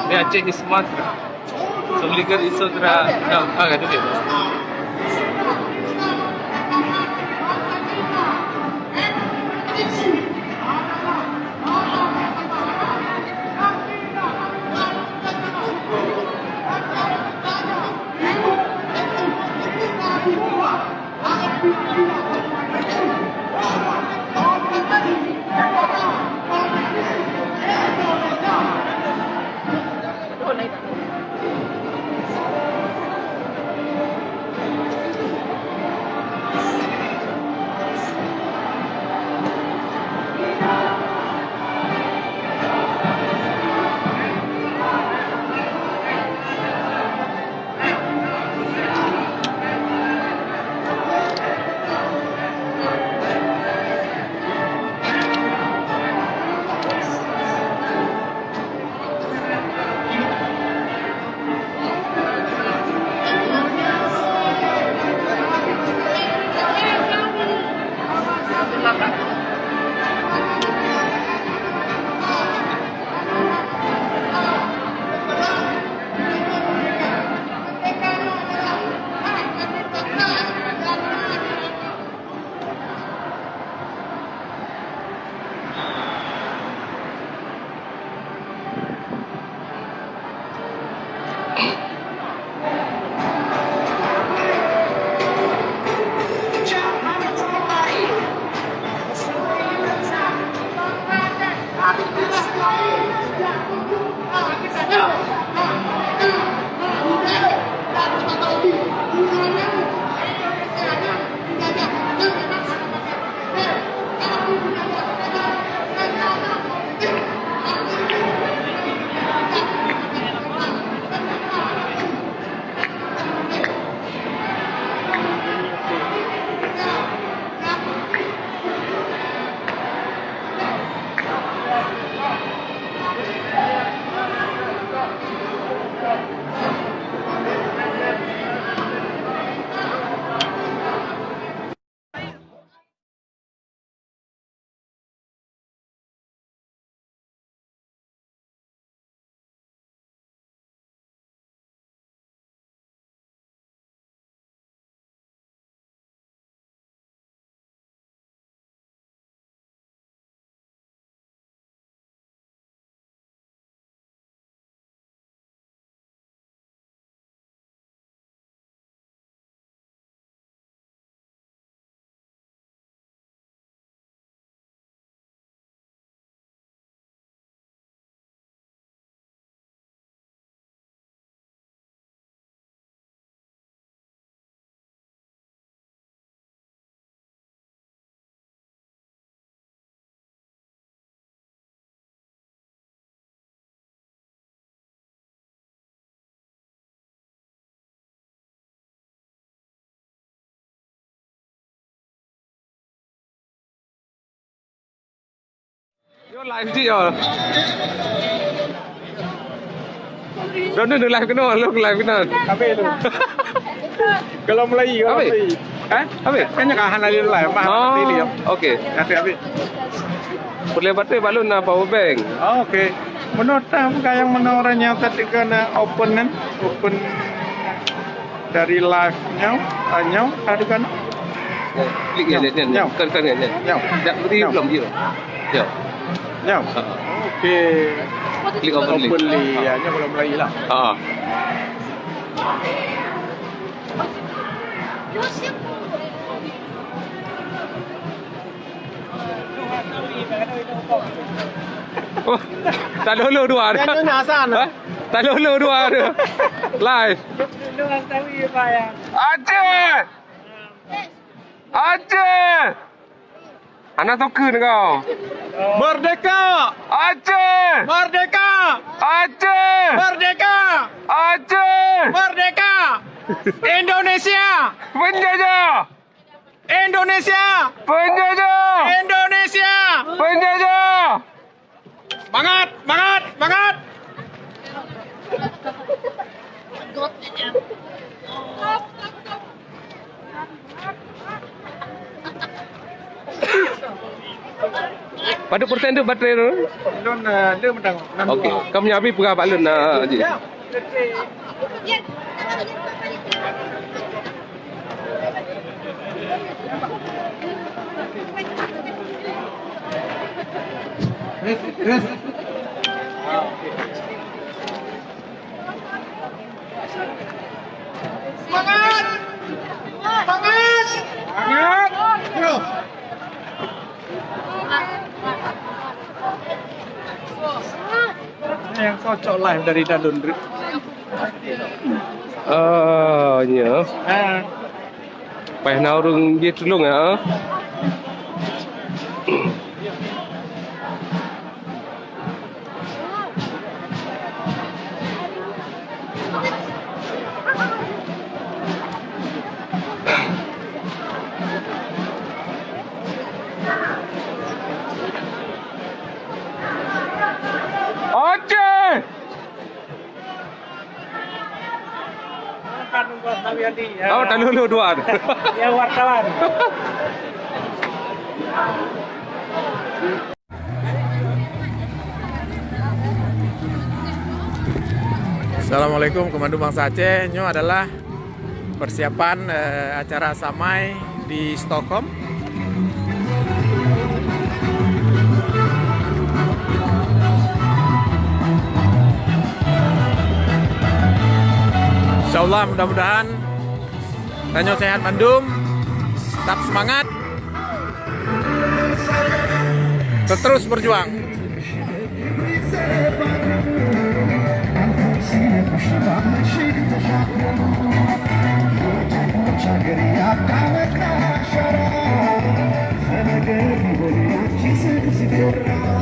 Ni Aceh di Sumatera. Suligan di Sumatera. Kata dia. Yo live chị rồi. Đó nó được live cái nào, lúc live cái nào. Apa itu? Kalau Melayu, kalau Apa? Melayu. Apa? Kan nakahan na live, Oh, live. okay. Tapi. Boleh baterai balon na power bank. Oh, okay. Menurut yang menoranya tadi kena open dari live-nya, tadi kan. Klik ya, ni. Kan ni. Tak beri belum dia. Ya. Ya. Okey. Klik open link. Open link, ya, belum Melayu lah. Ha. Oh, tak lolo dua ada. Yang ni asan. Tak lolo dua ada. Live. Aceh! Aceh! Anak token kau. Merdeka! Aceh! Merdeka! Aceh! Merdeka! Aceh! Merdeka! Indonesia! Penjajah! Indonesia! Penjajah! Indonesia! Penjajah! Semangat! Semangat! Semangat! Pada persen tu baterai tu. Lun dia menang. Okey. Kamu nyabi pegah balun je. Semangat! Semangat! Semangat! Yo. Ini yang kocok live dari Dadun. Ya. Pai nau rung dia tulung ya. Oke. Oh, tak lulu dua. Ya wartawan. Assalamualaikum Komando Bangsa Aceh. Ini adalah persiapan acara Samai di Stockholm. Insyaallah mudah-mudahan Tanyo sehat Bandung, tetap semangat, terus berjuang.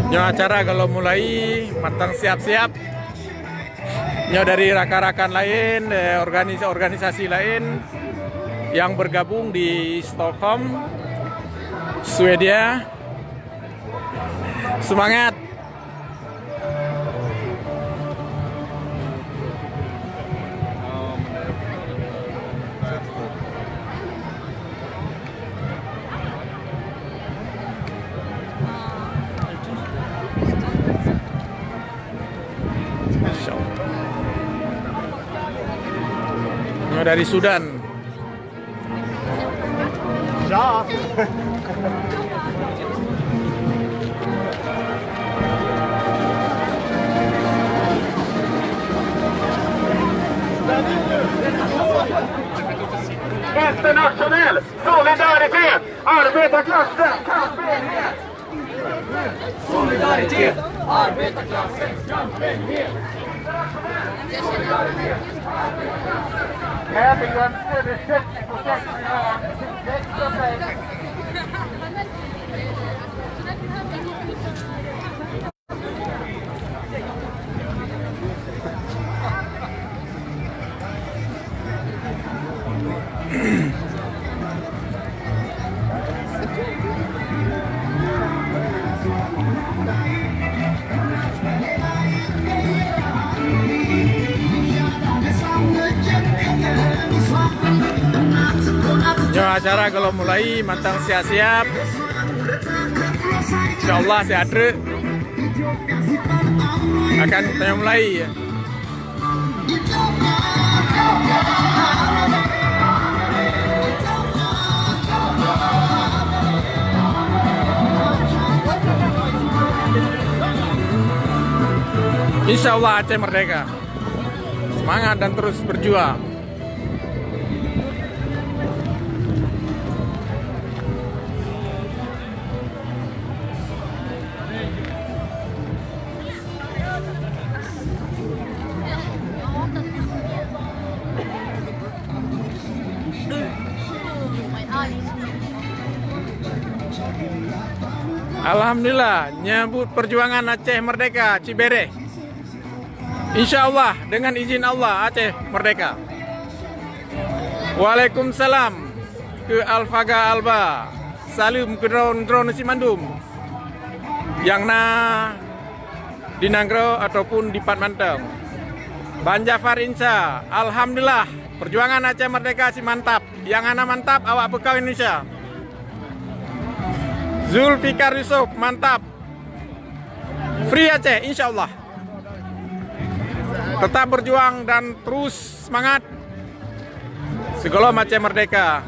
Nyo acara kalau mulai matang siap-siap. Nyo dari rakan-rakan lain, organisasi lain yang bergabung di Stockholm, Swedia. Semangat! Dari Sudan. Internationell solidaritet, arbetarklassen, kampenhet. Solidaritet, arbetarklassens kampenhet. Här begräns över 60% av växtförädling. Yo, acara kalau mulai matang siap-siap. Insyaallah si Adre akan kita mulai ya. Insyaallah Aceh merdeka. Semangat dan terus berjuang. Alhamdulillah, nyambut perjuangan Aceh merdeka Cibere. Insyaallah dengan izin Allah Aceh merdeka. Waalaikumsalam ke Alfaga Alba. Salam ke drone Simandum. Yang na di Nanggro ataupun di Patmanteng. Banjafar Insya. Alhamdulillah perjuangan Aceh merdeka si mantap. Yang ana mantap awak bekau Indonesia. Zulfikar Yusuf, mantap. Free Aceh, insya Allah. Tetap berjuang dan terus semangat. Segala Aceh merdeka.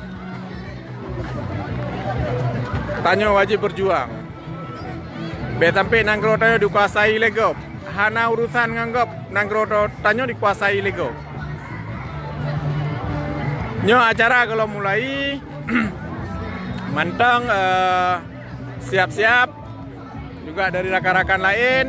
Tanyo wajib berjuang. Betampe nanggro tanyo dikuasai legop. Hana urusan nganggap nanggro tanyo dikuasai legop. Nyo acara kalau mulai manteng siap-siap juga dari rakan-rakan lain.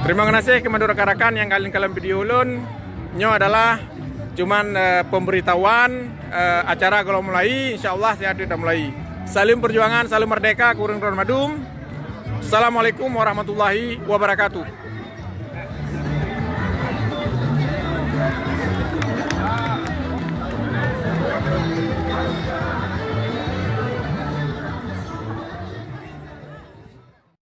Terima kasih kepada rekan-rekan yang kalian video ulun. Nyo adalah cuman pemberitahuan acara kalau mulai, insya Allah saya sudah mulai. Salim perjuangan, salim merdeka, kurang madum. Assalamualaikum warahmatullahi wabarakatuh.